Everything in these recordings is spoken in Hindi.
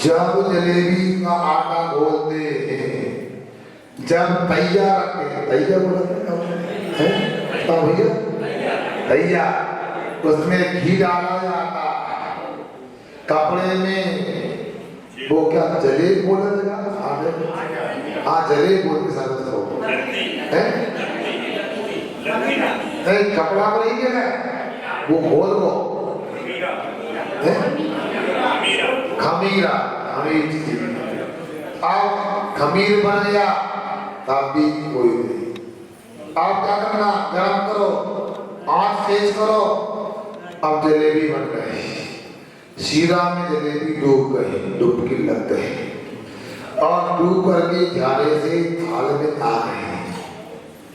जब जलेबी का आटा घोलते हैं, जब तैया रखते हैं, तैया बोलते हैं भैया, तैया, उसमें घी डाला जाता, कपड़े में वो क्या जलेब बोला जाएगा, हाँ जलेब बोल के साथ नहीं कपड़ा पर नहीं है वो घोल को खमीरा, अब खमीर बन गया तब भी कोई नहीं। आप क्या करना, गरम करो, आँच तेज करो, अब जलेबी बन गई, शीरा में जलेबी डूब गई, डुबकी लग गई और डूब करके झारे से थाल में आ गई।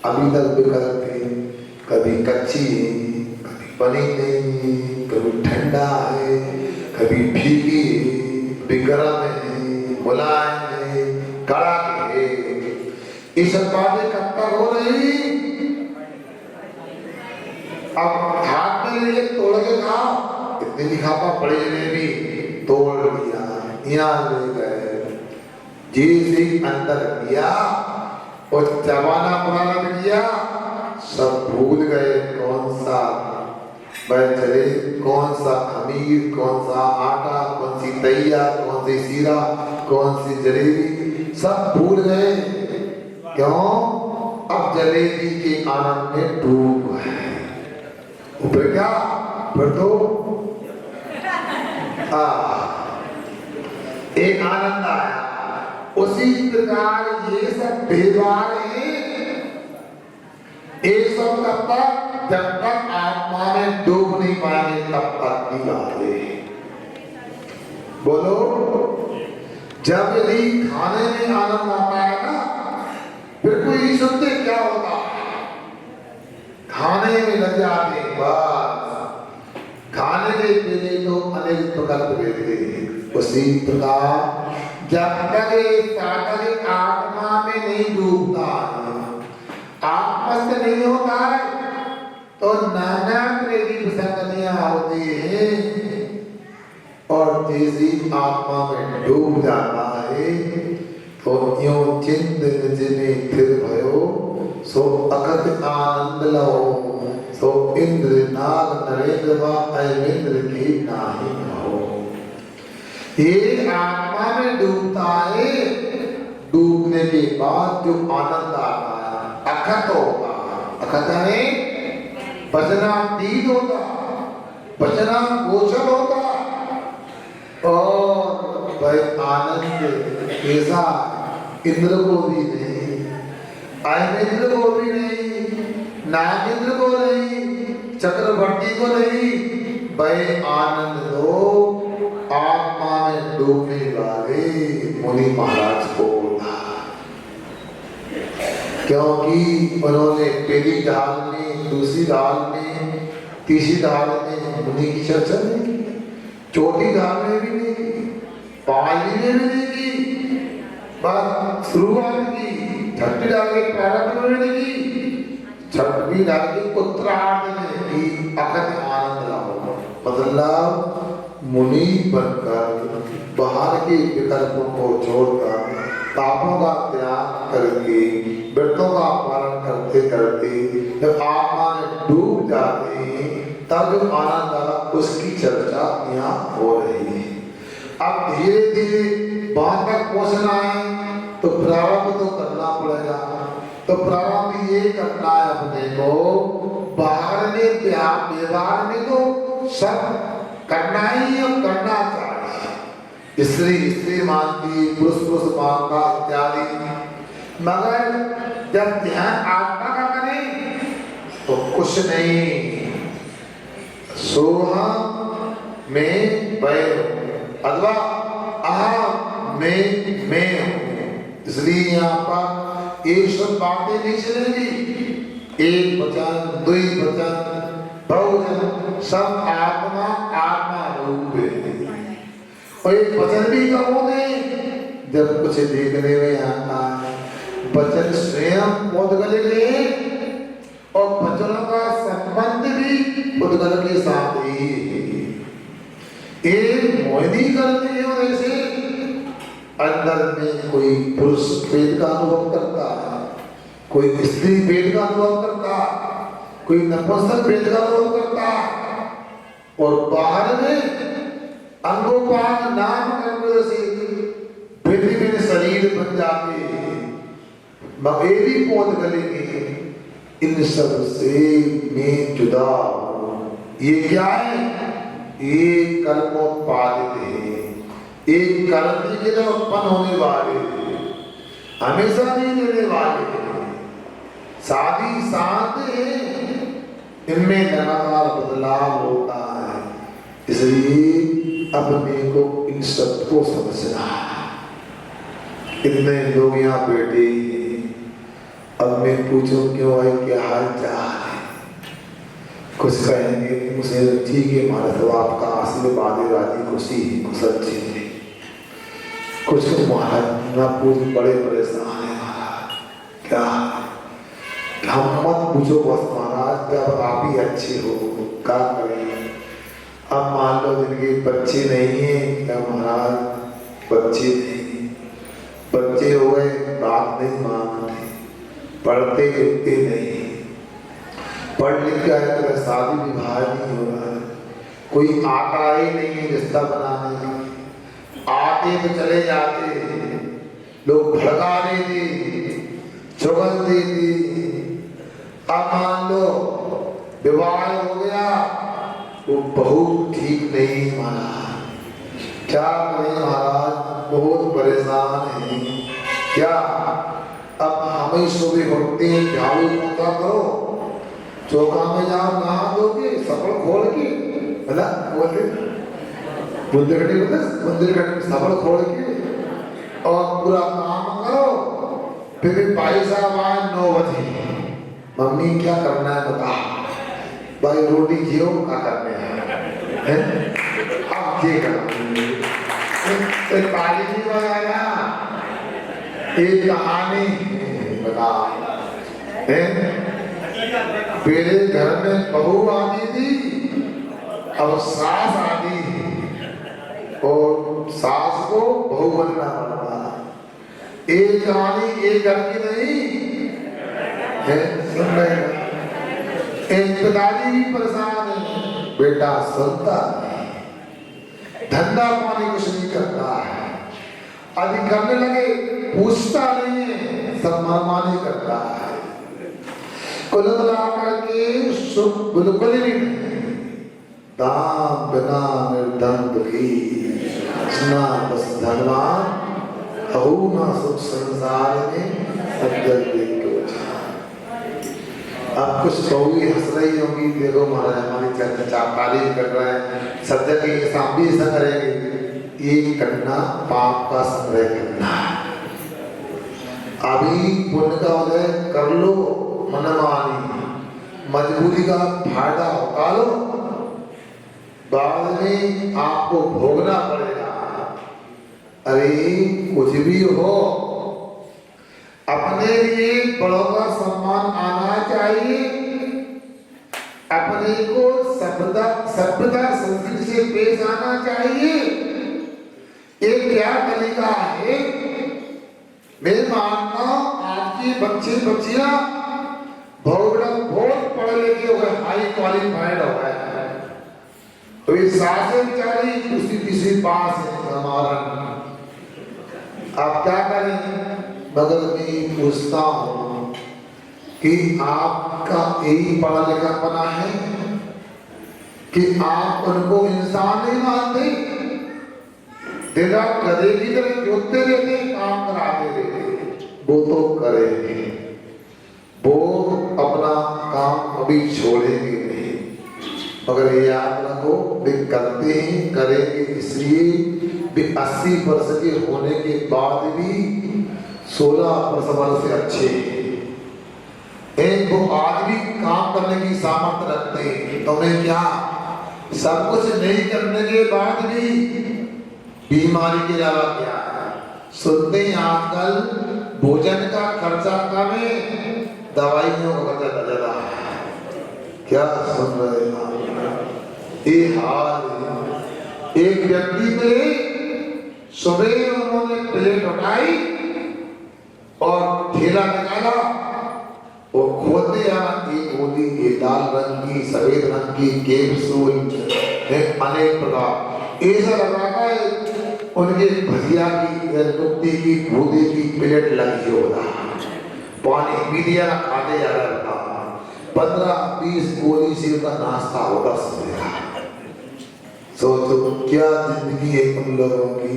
अभी तक बिखर के कभी कच्ची है, कभी बनी नहीं, कभी ठंडा है, कभी भीगी है, कभी गरम है, मुलायम है, कड़ा है। इस बातें कब तक हो रही? अब हाथ में लिए तोड़ के खाओ, इतने दिखापा पड़े ने भी तोड़ लिया, यहाँ ले गए, जैसे अंदर किया और जमाना पुराना किया, सब भूल गए कौन सा बैठे, कौन सा खमीर, कौन सा आटा, कौन सी तैया, कौन सी सीरा, कौन सी जलेबी, सब भूल गए। क्यों? अब जलेबी के आनंद में डूब गए। ऊपर क्या फिर तो एक आनंद आया। उसी प्रकार ये सब व्यवहार है, एक सब तब तक जब तक आत्मा में डूब नहीं पाएंगे तब तक की बात है। बोलो, जब यदि खाने में आनंद आता है ना, फिर कोई सुनते क्या होता है, खाने में लग जाते, बस खाने के पहले तो अनेक प्रकल्प देते हैं। उसी प्रकार जब तक साधक आत्मा में नहीं डूबता है, आत्मा से नहीं होता है, तो नाना तरह की संगतियां होती हैं और जैसी आत्मा में डूब जाता है तो यूं चिंत जिने फिर भयो सो अकत आनंद लो, सो इंद्र नाग नरेंद्र व ऐन्द्र की नाही कहो। ये आत्मा में डूबता है, डूबने के बाद जो आनंद आता है अखत होता है, अखत है वचनातीत होता, वचना गोचर होता और वह आनंद ऐसा इंद्र को भी नहीं, ऐन्द्र को भी नहीं, नागेंद्र को नहीं, चक्रवर्ती को नहीं, वह आनंद दो आत्मा में डूबने वाले मुनि महाराज को था। क्योंकि उन्होंने पहली ढाल में, दूसरी ढाल में, तीसरी ढाल में मुनि की चर्चा नहीं की, चौथी ढाल में भी नहीं की, पांचवी में भी नहीं की, बस शुरुआत की, छठी ढाल के प्रारंभ में भी नहीं की, छठवीं ढाल के उत्तरार्ध में की अखंड आनंद लाओ। मतलब मुनि बनकर बाहर के विकल्पों को छोड़कर पापों का त्याग करके व्रतों का पालन करते करते जब आत्मा में डूब जाते हैं तब जो आनंद आला उसकी चर्चा यहाँ हो रही है। अब धीरे धीरे वहां तक पहुंचना है तो प्रारंभ तो करना पड़ेगा। तो प्रारंभ ये करना है अपने को, बाहर में व्यवहार में तो सब करना ही और करना चाहिए, स्त्री स्त्री मानती, पुरुष पुरुष मानता इत्यादि, मगर जब ध्यान आत्मा का करें तो कुछ नहीं। सोहम में वह अथवा अहम में मैं हूं, इसलिए यहाँ पर एक सब बातें नहीं चलेगी, एक वचन, दुई वचन, बहुवचन, सब आत्मा आत्मा रूप है। और एक वचन भी कहोगे जब कुछ देखने में आता है, वचन स्वयं उद्गल के और वचनों का संबंध भी उद्गल के साथ ही एक मोहिनी करते हैं, जैसे अंदर में कोई पुरुष पेट का अनुभव करता, कोई स्त्री पेट का अनुभव करता, कोई नपुंसक पेट का अनुभव करता, और बाहर में अंगोपांग नाम करने से भिन्न शरीर बन जाते, मवेली पौध गलेंगे। इन सब से मैं जुदा हूं। ये क्या है? ये कर्मोत्पादित है, एक कर्म के लिए उत्पन्न होने वाले, हमेशा नहीं रहने वाले, शादी साथ है, इनमें लगातार बदलाव होता है। इसलिए अपने को इन सबको समझना है। कितने लोग यहाँ बैठे हैं, अब मैं पूछूं क्यों आए, क्या हाल चाल है? कुछ कहेंगे मुझे ठीक है महाराज, तो आपका आशीर्वाद है, राजी खुशी कुशल चीज। कुछ महाराज ना पूछ, बड़े परेशान है महाराज, क्या हम मत पूछो बस महाराज, जब आप ही अच्छे हो क्या करें। अब मान लो जिनके बच्चे नहीं है, क्या महाराज बच्चे नहीं, बच्चे हो गए बात नहीं मानते, पढ़ते लिखते नहीं, पढ़ लिख के आए तो शादी विवाह नहीं हो रहा है, कोई आता ही नहीं रिश्ता बनाने, आते तो चले जाते, लोग भड़का देते, चुगल देते। अब मान लो विवाह हो गया, वो बहुत ठीक नहीं माना, क्या करें महाराज, बहुत परेशान है। क्या अब हमें सुबह उठते हैं, झाड़ू पोछा करो, चौका में जाओ, नहा दोगे सफल खोल के, बोला बोलते मंदिर घटे सफल खोल के, और पूरा काम करो। फिर भाई साहब आए 9 बजे, मम्मी क्या करना है बता, भाई रोटी जियो क्या करने हैं, अब ये तालीमी वगैरह एक कहानी बता, मेरे घर में बहू आती थी, अब सास आती, और सास को बहू बनना पड़ता। एक कहानी एक घर की नहीं है, सुन रहे हैं। एक पिताजी भी परेशान है, बेटा सुनता नहीं, धंधा पानी कुछ नहीं करता है, आदि करने लगे पूछता नहीं है, सब मनमानी करता है, कुल मिलाकर के सुख बिल्कुल ही नहीं। दाम बिना निर्धन दुखी, बस धनवान कहू ना सुख संसार में, आप कुछ कहोगी, हंस रही होगी, देखो महाराज हमारी चर्चा तारीफ कर रहे हैं, सत्य के साथ भी ऐसा करेंगे। ये करना पाप का संग्रह करना है। अभी पुण्य का उदय कर लो, मनमानी मजबूरी का फायदा उठा लो, बाद में आपको भोगना पड़ेगा। अरे कुछ भी हो, अपने लिए बड़ों का सम्मान आना चाहिए, अपने को सभ्यता संस्कृति से पेश आना चाहिए। एक क्या तरीका है, मैं मानता हूं आपकी बच्चे बच्चियां बहुत पढ़े लिखे हो गए, हाई क्वालिफाइड हो गए, तो ये शासन बेचारी दूसरी तीसरी पास है हमारा। आप क्या करें, मगर मैं पूछता हूं कि आपका यही पढ़ा लिखा पना है कि आप उनको इंसान नहीं मानते, दिन रात गधे की तरह जोतते रहते, काम कराते रहते, वो तो करेंगे, वो अपना काम कभी छोड़ेंगे नहीं, मगर ये याद रखो वे करते हैं, करेंगे, इसलिए वे 80 वर्ष के होने के बाद भी 16 वर्ष से अच्छे हैं। एक वो आदमी काम करने की सामर्थ्य रखते हैं, तो मैं क्या सब कुछ नहीं करने के बाद भी बीमारी के अलावा क्या है, सुनते हैं आजकल भोजन का खर्चा कम है, दवाइयों का खर्चा ज्यादा है। क्या सुन रहे हैं? ये हाल एक व्यक्ति में सुबह उन्होंने प्लेट उठाई और ठेला निकाला और खोलते एक गोली, ये लाल रंग की, सफेद रंग की कैप्सूल, अनेक प्रकार, ऐसा लगा था उनके भजिया की, कुत्ती की, भूदे की प्लेट लगी हो रहा, पानी पी लिया, खाते जा रहा, 15-20 गोली से उनका नाश्ता होगा सवेरा। सोचो क्या जिंदगी है तुम लोगों की।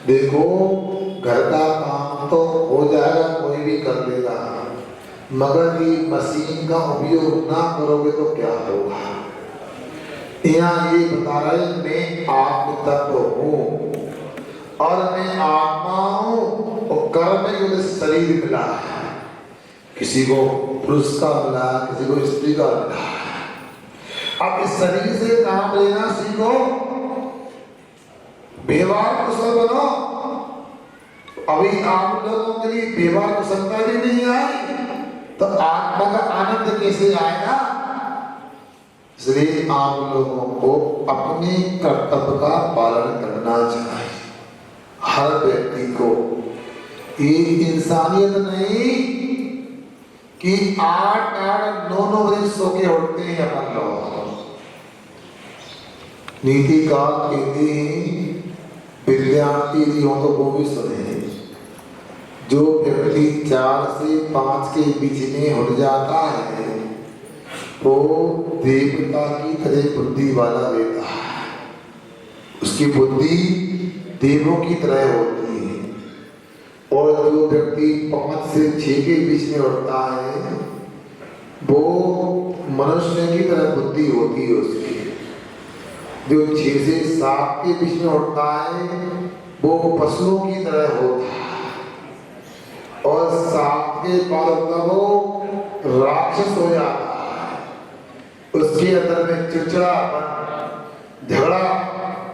देखो घर का काम तो हो जाएगा, कोई भी कर लेगा, मगर ये मशीन का उपयोग ना करोगे तो क्या होगा। यहाँ ये बता रहे मैं आत्म तत्व हूँ और मैं आत्मा हूँ और कर्म में शरीर मिला है, किसी को पुरुष का मिला, किसी को स्त्री का मिला। अब इस शरीर से काम लेना सीखो, व्यवहार कुशल बनो। अभी आप लोगों के लिए व्यवहार कुशलता भी नहीं आई तो आत्मा का आनंद कैसे आएगा। इसलिए आप लोगों को अपने कर्तव्य का पालन करना चाहिए। हर व्यक्ति को ये इंसानियत नहीं कि 8-9 बजे सो के उठते हैं अपन लोग। नीतिकाल कहते हैं विद्यार्थी हो तो वो भी सुने, जो व्यक्ति 4 से 5 के बीच में उठ जाता है वो देवता की तरह बुद्धि वाला रहता है, उसकी बुद्धि देवों की तरह होती है। और जो व्यक्ति 5 से 6 के बीच में उठता है वो मनुष्य की तरह बुद्धि होती है उसकी। जो 6 से 7 के बीच में उठता है वो पशुओं की तरह होता है और 7 के बाद वो राक्षस हो जाता है। उसके अंदर में चिड़चिड़ापन, झगड़ा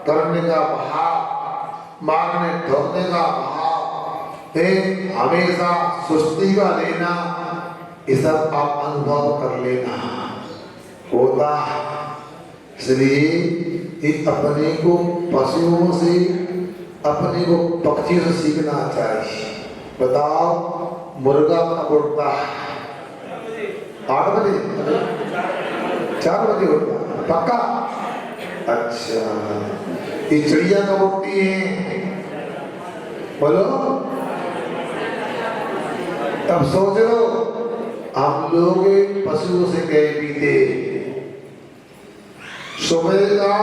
करने का भाव, मारने ठोकने का भाव, हमेशा सुस्ती का लेना, ये सब आप अनुभव कर लेना होता है। इसलिए अपने को पशुओं से, अपने को पक्षियों से सीखना चाहिए। बताओ मुर्गा कब उठता है? 8 बजे, 4 बजे उठता है पक्का। अच्छा ये चिड़िया कब उठती है? बोलो। अब सोच लो हम लोग पशुओं से गए पीते, सुबह का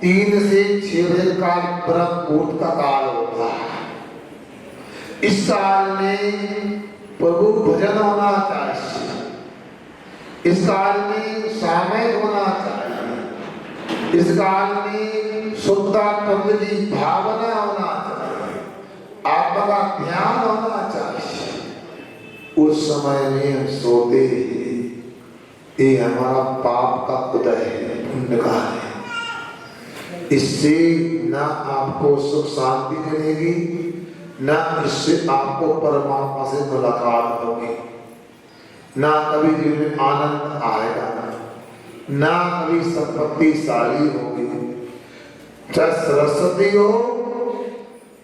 3 से 6 बजे का ब्रह्म मुहूर्त का काल होता है। इस काल में प्रभु भजन होना चाहिए, इस काल में समय होना चाहिए, इस काल में शुद्धात्म की भावना होना चाहिए, आत्मा का ध्यान होना चाहिए। उस समय में हम सोते हैं, ये हमारा पाप का उदय है, पुण्य का है। इससे ना आपको सुख शांति मिलेगी, ना इससे आपको परमात्मा से मुलाकात होगी, ना कभी जीवन में आनंद आएगा, ना कभी संपत्तिशाली होगी। चाहे सरस्वती हो,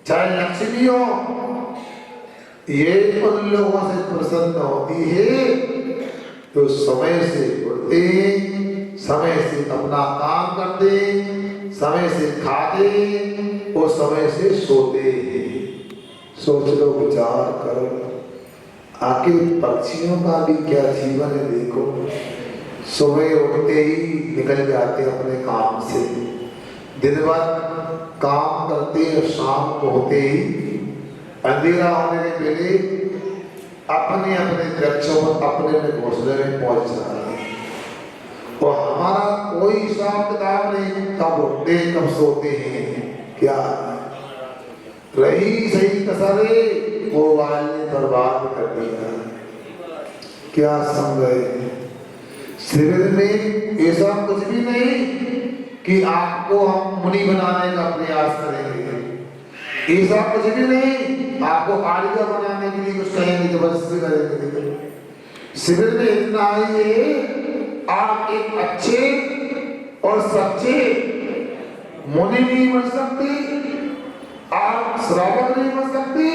चाहे लक्ष्मी हो, ये उन लोगों से प्रसन्न होती है तो समय से उठते, समय से अपना काम करते, समय से खाते और समय से सोते हैं। सोच लो, विचार करो, आखिर पक्षियों का भी क्या जीवन है। देखो सुबह उठते ही निकल जाते अपने काम से, दिन भर काम करते हैं, शाम को होते ही अंधेरा होने के पहले अपने अपने वृक्षों पर, अपने अपने घोंसले में पहुंच जाते हैं। और हमारा कोई हिसाब किताब नहीं, कब उठते कब सोते हैं। क्या रही सही कसरे वो वाले बर्बाद कर दिया, क्या समझे। शिविर में ऐसा कुछ भी नहीं कि आपको हम मुनि बनाने का प्रयास करेंगे, ऐसा कुछ भी नहीं आपको कारीगर बनाने के लिए कुछ कहेंगे, जबरदस्ती करेंगे। शिविर में इतना ही है, आप एक अच्छे और सच्चे मुनि नहीं बन सकते, आप श्रावक नहीं बन सकती,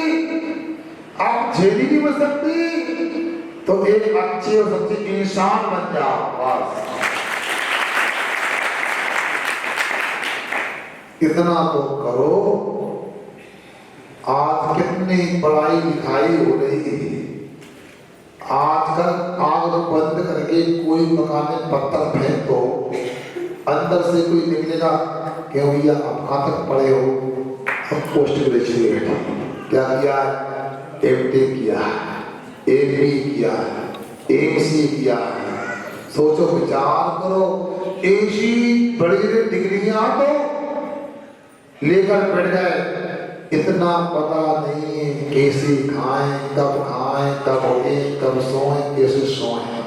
आप झेली नहीं बन सकती, तो एक अच्छे और सच्चे इंसान बन जाओ बस। इतना तो करो। आज कितनी पढ़ाई लिखाई हो रही है, आजकल आग बंद करके कोई मकान में पत्थर फेंक दो, अंदर से कोई निकलेगा, क्यों भैया आप कहाँ तक पढ़े हो? हम पोस्ट ग्रेजुएट। क्या किया? एमटेक किया, एमबी किया, एमसी किया। सोचो, विचार करो, ऐसी बड़ी डिग्रियां तो लेकर बैठ गए, इतना पता नहीं कैसे खाएं, कब उठें, कब सोएं, कैसे सोएं।